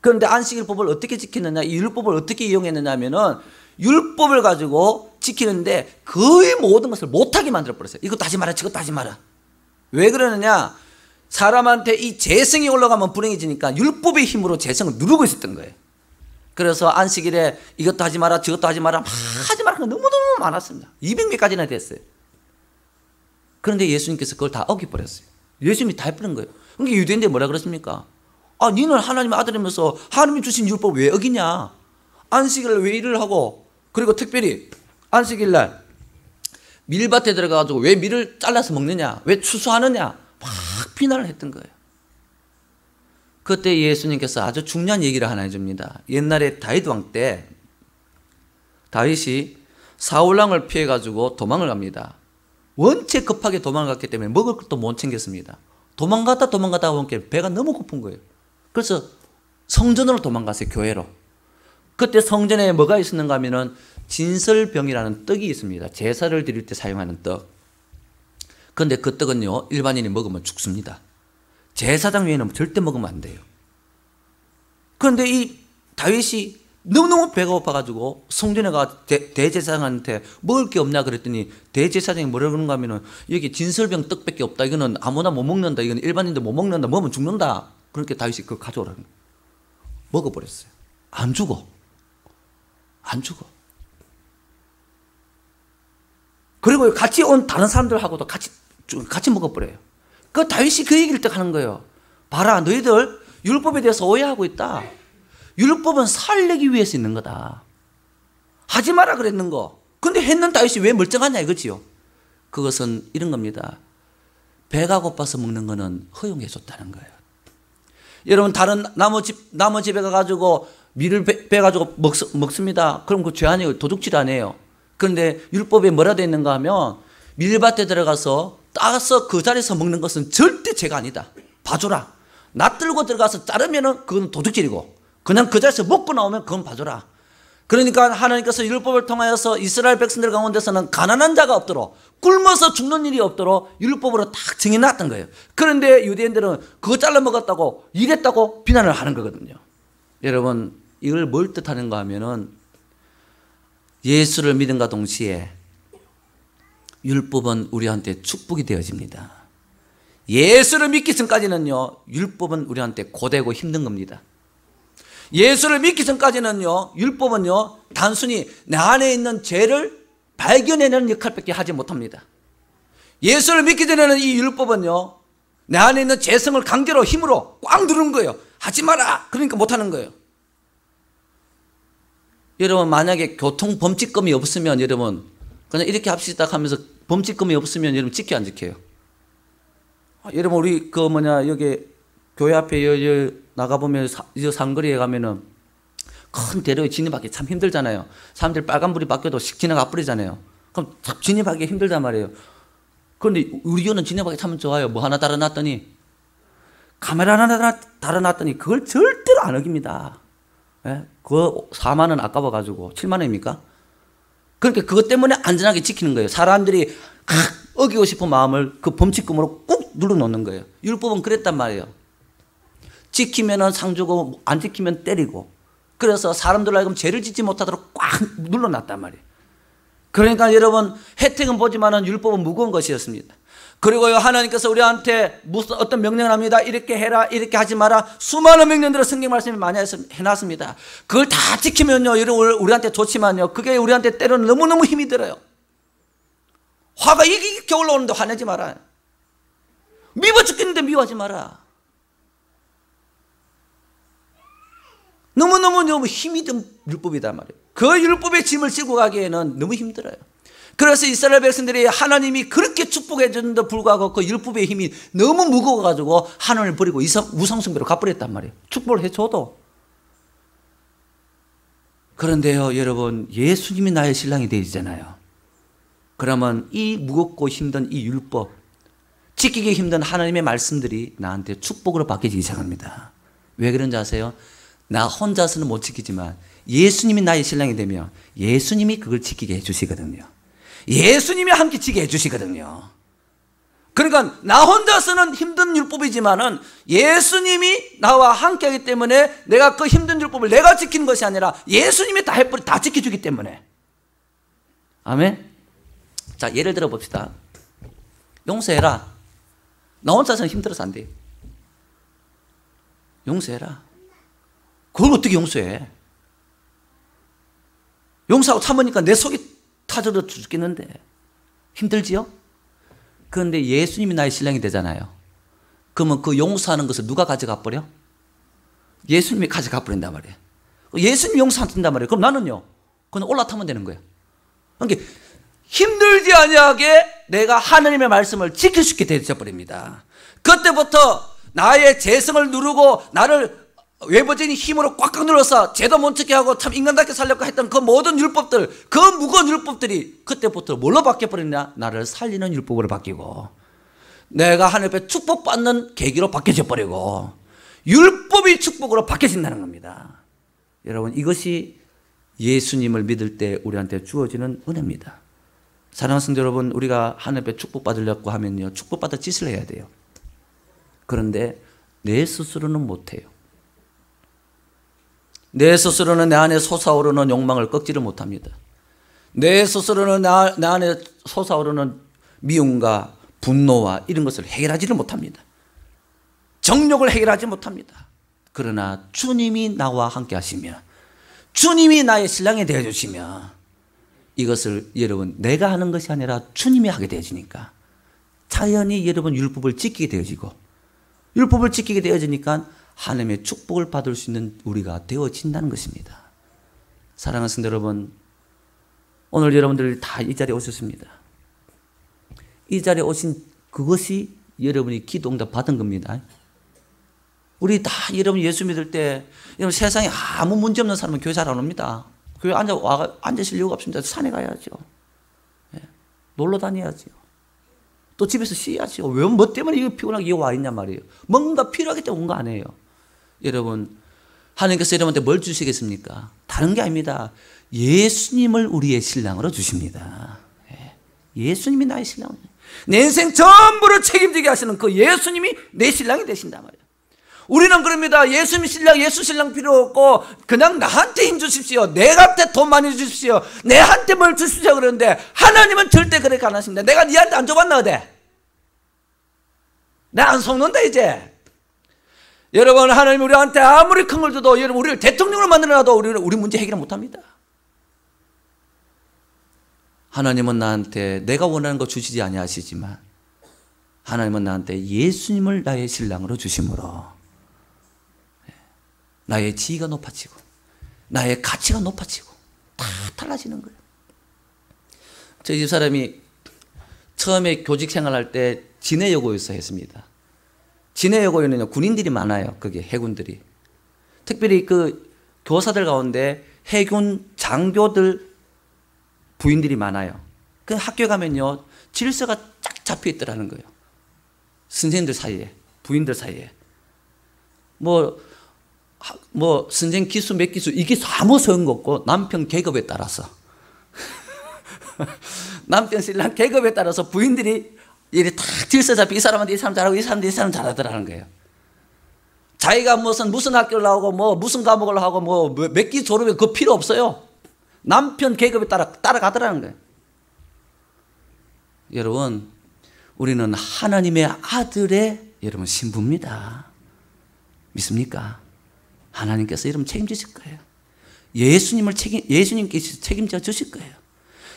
Speaker 1: 그런데 안식일법을 어떻게 지켰느냐, 이 율법을 어떻게 이용했느냐 하면은 율법을 가지고 지키는데 거의 모든 것을 못하게 만들어버렸어요. 이것도 하지 마라, 저것도 하지 마라. 왜 그러느냐? 사람한테 이 재성이 올라가면 불행해지니까 율법의 힘으로 재성을 누르고 있었던 거예요. 그래서 안식일에 이것도 하지 마라, 저것도 하지 마라, 막 하지 마라. 너무너무 많았습니다. 200몇 가지나 됐어요. 그런데 예수님께서 그걸 다 어겨버렸어요. 예수님이 다 해버린 거예요. 그러니까 유대인들이 뭐라 그랬습니까? 아, 니는 하나님의 아들이면서 하나님이 주신 율법 왜 어기냐? 안식일을 왜 일을 하고, 그리고 특별히 안식일날 밀밭에 들어가가지고 왜 밀을 잘라서 먹느냐? 왜 추수하느냐? 막 비난을 했던 거예요. 그때 예수님께서 아주 중요한 얘기를 하나 해줍니다. 옛날에 다윗 왕 때 다윗이 사울왕을 피해가지고 도망을 갑니다. 원체 급하게 도망갔기 때문에 먹을 것도 못 챙겼습니다. 도망가다 보니까 배가 너무 고픈 거예요. 그래서 성전으로 도망갔어요. 교회로. 그때 성전에 뭐가 있었는가 하면은 진설병이라는 떡이 있습니다. 제사를 드릴 때 사용하는 떡. 그런데 그 떡은요 일반인이 먹으면 죽습니다. 제사장 외에는 절대 먹으면 안 돼요. 그런데 이 다윗이 너무너무 배가 고파가지고 성전에 가 대제사장한테 먹을 게 없냐 그랬더니 대제사장이 뭐라 그러는가 하면은 여기 진설병 떡밖에 없다. 이거는 아무나 못 먹는다. 이건 일반인도 못 먹는다. 먹으면 죽는다. 그렇게 다윗이 그걸 가져오라는 거예요. 먹어버렸어요. 안 죽어. 안 죽어. 그리고 같이 온 다른 사람들하고도 같이 먹어버려요. 그 다윗이 그 얘기를 딱 하는 거예요. 봐라, 너희들 율법에 대해서 오해하고 있다. 율법은 살리기 위해서 있는 거다. 하지 마라 그랬는 거. 근데 했는 다윗이 왜 멀쩡하냐 이거지요. 그것은 이런 겁니다. 배가 고파서 먹는 거는 허용해 줬다는 거예요. 여러분 다른 나무 집에 가가지고 밀을 베가지고 먹습니다. 그럼 그 죄 아니에요. 도둑질 아니에요. 그런데 율법에 뭐라 되어 있는가 하면 밀밭에 들어가서 따서 그 자리에서 먹는 것은 절대 죄가 아니다. 봐줘라. 낯들고 들어가서 자르면은 그건 도둑질이고 그냥 그 자리에서 먹고 나오면 그건 봐줘라. 그러니까 하나님께서 율법을 통하여서 이스라엘 백성들 가운데서는 가난한 자가 없도록 굶어서 죽는 일이 없도록 율법으로 딱 정해놨던 거예요. 그런데 유대인들은 그거 잘라 먹었다고 이랬다고 비난을 하는 거거든요. 여러분 이걸 뭘 뜻하는가 하면은 예수를 믿음과 동시에 율법은 우리한테 축복이 되어집니다. 예수를 믿기 전까지는요 율법은 우리한테 고되고 힘든 겁니다. 예수를 믿기 전까지는요 율법은요 단순히 내 안에 있는 죄를 발견해내는 역할밖에 하지 못합니다. 예수를 믿기 전에는 이 율법은요 내 안에 있는 죄성을 강제로 힘으로 꽉 누르는 거예요. 하지 마라. 그러니까 못하는 거예요. 여러분 만약에 교통범칙금이 없으면 여러분 그냥 이렇게 합시다 하면서 범칙금이 없으면 여러분 지켜 안 지켜요? 여러분 우리 여기 교회 앞에 여기 나가보면 상거리에 가면은 큰 대로에 진입하기 참 힘들잖아요. 사람들이 빨간불이 바뀌어도 씩 지나가 버리잖아요. 그럼 참 진입하기 힘들단 말이에요. 그런데 우리 교는 진입하기 참 좋아요. 뭐 하나 달아놨더니 카메라 하나 달아놨더니 그걸 절대로 안 어깁니다. 예? 그거 4만 원 아까워가지고 7만 원입니까? 그러니까 그것 때문에 안전하게 지키는 거예요. 사람들이 어기고 싶은 마음을 그 범칙금으로 꾹 눌러놓는 거예요. 율법은 그랬단 말이에요. 지키면은 상 주고 안 지키면 때리고 그래서 사람들 하여금 죄를 짓지 못하도록 꽉 눌러놨단 말이에요. 그러니까 여러분 혜택은 보지만은 율법은 무거운 것이었습니다. 그리고요, 하나님께서 우리한테 무슨 어떤 명령을 합니다. 이렇게 해라, 이렇게 하지 마라. 수많은 명령들을 성경 말씀에 많이 해놨습니다. 그걸 다 지키면요, 우리한테 좋지만요, 그게 우리한테 때로는 너무너무 힘이 들어요. 화가 이게 올라오는데 화내지 마라. 미워 죽겠는데 미워하지 마라. 너무 힘이 든 율법이단 말이에요. 그 율법의 짐을 지고 가기에는 너무 힘들어요. 그래서 이스라엘 백성들이 하나님이 그렇게 축복해 줬는데도 불구하고 그 율법의 힘이 너무 무거워가지고 하나님을 버리고 우상숭배로 가버렸단 말이에요. 축복을 해줘도. 그런데요, 여러분, 예수님이 나의 신랑이 되시잖아요. 그러면 이 무겁고 힘든 이 율법, 지키기 힘든 하나님의 말씀들이 나한테 축복으로 바뀌기 시작합니다. 왜 그런지 아세요? 나 혼자서는 못 지키지만 예수님이 나의 신랑이 되면 예수님이 그걸 지키게 해주시거든요. 예수님이 함께 지게 해주시거든요. 그러니까 나 혼자서는 힘든 율법이지만은 예수님이 나와 함께 하기 때문에 내가 그 힘든 율법을 내가 지키는 것이 아니라 예수님이 다 지켜주기 때문에. 아멘. 자, 예를 들어 봅시다. 용서해라. 나 혼자서는 힘들어서 안 돼. 용서해라. 그걸 어떻게 용서해? 용서하고 참으니까 내 속이 타져도 죽겠는데 힘들지요? 그런데 예수님이 나의 신랑이 되잖아요. 그러면 그 용서하는 것을 누가 가져가 버려? 예수님이 가져가 버린단 말이에요. 예수님이 용서 안 된단 말이에요. 그럼 나는요, 그냥 올라타면 되는 거예요. 그러니까 힘들지 아니하게 내가 하나님의 말씀을 지킬 수 있게 되어 버립니다. 그때부터 나의 재성을 누르고 나를 외부적인 힘으로 꽉꽉 눌러서 죄도 못 지게 하고 참 인간답게 살려고 했던 그 모든 율법들, 그 무거운 율법들이 그때부터 뭘로 바뀌어버리냐? 나를 살리는 율법으로 바뀌고 내가 하늘 앞에 축복받는 계기로 바뀌어져 버리고 율법이 축복으로 바뀌어진다는 겁니다. 여러분, 이것이 예수님을 믿을 때 우리한테 주어지는 은혜입니다. 사랑하는 성도 여러분, 우리가 하늘 앞에 축복받으려고 하면요, 축복받을 짓을 해야 돼요. 그런데 내 스스로는 못해요. 내 스스로는 내 안에 솟아오르는 욕망을 꺾지를 못합니다. 내 스스로는 내 안에 솟아오르는 미움과 분노와 이런 것을 해결하지를 못합니다. 정욕을 해결하지 못합니다. 그러나 주님이 나와 함께 하시며 주님이 나의 신랑이 되어주시며 이것을 여러분 내가 하는 것이 아니라 주님이 하게 되어지니까 자연히 여러분 율법을 지키게 되어지고 율법을 지키게 되어지니까 하나님의 축복을 받을 수 있는 우리가 되어진다는 것입니다. 사랑하는 성도 여러분, 오늘 여러분들이 다 이 자리에 오셨습니다. 이 자리에 오신 그것이 여러분이 기도 응답 받은 겁니다. 우리 다 여러분 예수 믿을 때 여러분 세상에 아무 문제 없는 사람은 교회 잘 안 옵니다. 교회 앉으실 이유가 없습니다. 산에 가야죠. 놀러 다녀야죠. 또 집에서 쉬어야죠. 왜, 뭐 때문에 이거 피곤하게 이거 와 있냔 말이에요. 뭔가 필요하기 때문에 온 거 아니에요. 여러분, 하나님께서 여러분한테 뭘 주시겠습니까? 다른 게 아닙니다. 예수님을 우리의 신랑으로 주십니다. 예수님이 나의 신랑. 내 인생 전부를 책임지게 하시는 그 예수님이 내 신랑이 되신단 말이에요. 우리는 그럽니다. 예수 신랑 필요 없고 그냥 나한테 힘 주십시오. 내한테 돈 많이 주십시오. 내한테 뭘 주십시오. 그러는데 하나님은 절대 그렇게 안 하십니다. 내가 니한테 안 줘봤나 어때? 나 안 속는다 이제. 여러분, 하나님 우리한테 아무리 큰 걸 줘도 여러분 우리를 대통령으로 만들어놔도 우리 문제 해결을 못합니다. 하나님은 나한테 내가 원하는 거 주시지 아니하시지만 하나님은 나한테 예수님을 나의 신랑으로 주심으로 나의 지위가 높아지고 나의 가치가 높아지고 다 달라지는 거예요. 저희 집사람이 처음에 교직 생활할 때 진해여고에서 했습니다. 진해여고에는 군인들이 많아요. 거기 해군들이. 특별히 그 교사들 가운데 해군 장교들 부인들이 많아요. 그 학교에 가면요 질서가 쫙 잡혀 있더라는 거예요. 선생님들 사이에, 부인들 사이에. 뭐 선생 기수 몇 기수 이게 아무 소용없고 남편 계급에 따라서 남편 신랑 계급에 따라서 부인들이 이렇게 딱 질서 잡히 이 사람한테 이 사람 잘하고 이 사람한테 이 사람 잘하더라는 거예요. 자기가 무슨 학교를 나오고 무슨 과목을 하고 몇 기 졸업에 그거 필요 없어요. 남편 계급에 따라가더라는 거예요. 여러분, 우리는 하나님의 아들의 여러분 신부입니다. 믿습니까? 하나님께서 여러분 책임지실 거예요. 예수님께서 책임져 주실 거예요.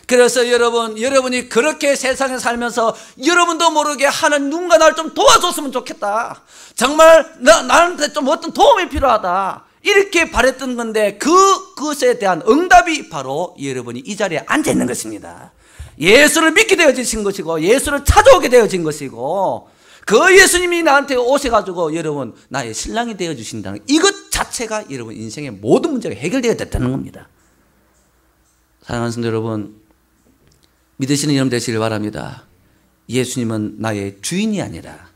Speaker 1: 그래서 여러분이 그렇게 세상에 살면서 여러분도 모르게 하나님 누군가 나를 좀 도와줬으면 좋겠다. 정말 나한테 좀 어떤 도움이 필요하다. 이렇게 바랬던 건데 그것에 대한 응답이 바로 여러분이 이 자리에 앉아 있는 것입니다. 예수를 믿게 되어진 것이고 예수를 찾아오게 되어진 것이고 그 예수님이 나한테 오셔가지고 여러분 나의 신랑이 되어주신다는 이것 자체가 여러분 인생의 모든 문제가 해결되어야 됐다는 겁니다. 사랑하는 성도 여러분, 믿으시는 여러분 되시길 바랍니다. 예수님은 나의 주인이 아니라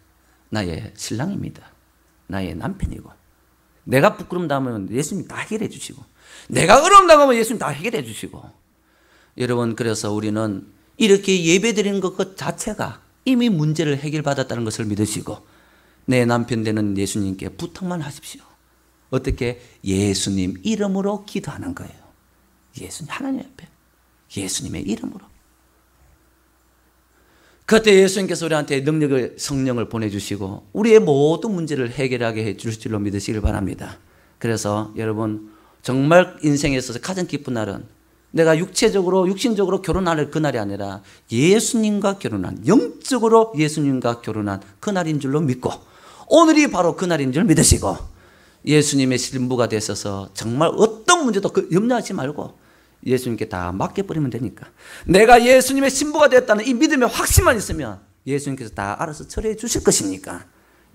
Speaker 1: 나의 신랑입니다. 나의 남편이고 내가 부끄럼 당하면 예수님이 다 해결해 주시고 내가 어려움 당하면 예수님이 다 해결해 주시고 여러분 그래서 우리는 이렇게 예배드리는 것 자체가 이미 문제를 해결받았다는 것을 믿으시고 내 남편 되는 예수님께 부탁만 하십시오. 어떻게? 예수님 이름으로 기도하는 거예요. 예수님 하나님 앞에 예수님의 이름으로. 그때 예수님께서 우리한테 성령을 보내주시고 우리의 모든 문제를 해결하게 해줄 줄로 믿으시길 바랍니다. 그래서 여러분 정말 인생에 있어서 가장 기쁜 날은 내가 육신적으로 결혼할 그날이 아니라 예수님과 결혼한, 영적으로 예수님과 결혼한 그날인 줄로 믿고 오늘이 바로 그날인 줄 믿으시고 예수님의 신부가 되셔서 정말 어떤 문제도 염려하지 말고 예수님께 다 맡겨버리면 되니까 내가 예수님의 신부가 되었다는 이 믿음의 확신만 있으면 예수님께서 다 알아서 처리해 주실 것이니까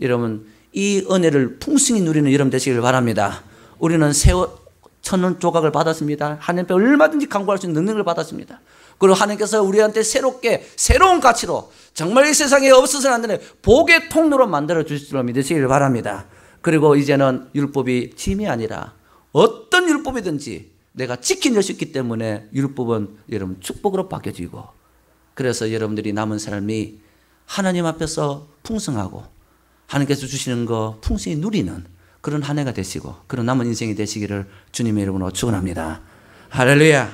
Speaker 1: 여러분 이 은혜를 풍성히 누리는 여러분 되시길 바랍니다. 우리는 1,000원 조각을 받았습니다. 하나님 앞에 얼마든지 간구할 수 있는 능력을 받았습니다. 그리고 하나님께서 우리한테 새로운 가치로 정말 이 세상에 없어서는 안 되는 복의 통로로 만들어 주실 줄 믿으시길 바랍니다. 그리고 이제는 율법이 짐이 아니라 어떤 율법이든지 내가 지켜낼 수 있기 때문에 율법은 여러분 축복으로 바뀌어지고 그래서 여러분들이 남은 삶이 하나님 앞에서 풍성하고 하나님께서 주시는 거 풍성히 누리는 그런 한 해가 되시고 그런 남은 인생이 되시기를 주님의 이름으로 축원합니다. 할렐루야.